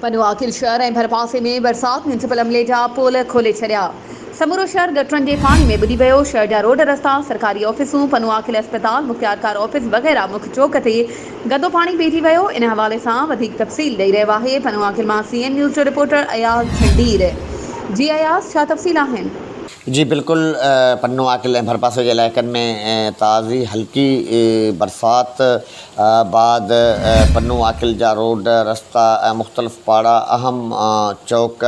पनो आकिल शहर ऐं भरपासे में बरसात म्यूनिसिपल अमले जा पोल खोले छॾिया। समूरो शहर गटरनि जे पाणी में ॿुॾी वियो। शहर जा रोड रस्ता, सरकारी ऑफिसूं, पनो आकिल अस्पताल, मुख्तियारकार ऑफिस वग़ैरह मुख्य चौक ते गंदो पाणी बीठी वियो। इन हवाले सां वधीक तफ़सील ॾेई रहियो आहे पनो आकिल मां CN न्यूज़ जो रिपोर्टर अयाज़ छंडीर। जी अयाज़, छा तफ़सील आहिनि? जी बिल्कुल, पन्नो आकिल ऐं भरपासे जे इलाइक़नि में ताज़ी हल्की बरसात बाद पन्नो आकिल जा रोड रस्ता ऐं मुख़्तलिफ़ पाड़ा अहम चौक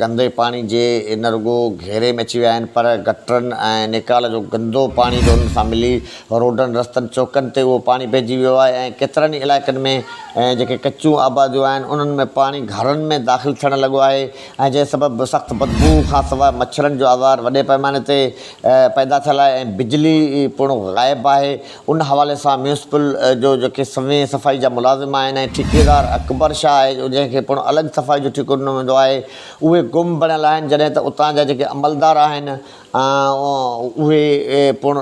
गंदे पाणी जे न रुॻो घेरे में अची विया आहिनि, पर गटरनि ऐं निकाल जो गंदो पाणी जो हुन सां मिली रोडनि रस्तनि चौकनि ते उहो पाणी पइजी वियो आहे। ऐं केतिरनि ई इलाइक़नि में जेके कचूं आबादियूं आहिनि उन्हनि में पाणी घरनि में दाख़िल थियणु लॻो आहे ऐं जंहिं सबबु सख़्तु बदबू खां सवाइ मच्छरनि जो आज़ार वॾे पैमाने ते पैदा थियल आहे ऐं बिजली पिणु ग़ाइबु आहे। उन हवाले सां म्यूनिसिपल जो जेके सफ़ाई जा मुलाज़िम आहिनि ऐं ठेकेदार अकबर शाह आहे जंहिंखे पिणु अलॻि सफ़ाई जो ठेको ॾिनो वेंदो आहे, उहे गुम बणियल आहिनि। जॾहिं त उतां जा जेके अमलदार आहिनि उहे पिणु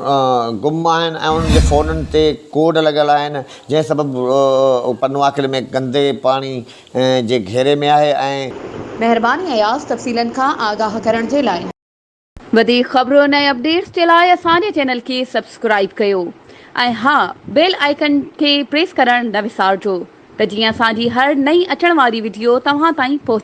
गुम आहिनि ऐं उन्हनि जे फ़ोननि ते कोड लॻियल आहिनि, जंहिं सबबु पन्नो आकिल में गंदे पाणी जे घेरे में आहे। ऐं महिरबानी अयाज़ तफ़सीलनि खां आगाह करण जे लाइ। वधीक ख़बरुनि ऐं अपडेट्स जे लाइ असांजे चैनल खे सब्सक्राइब कयो ऐं हा, बेल आइकन खे प्रेस करणु न विसारिजो त जीअं असांजी हर नई अचण वारी वीडियो तव्हां ताईं पहुचे।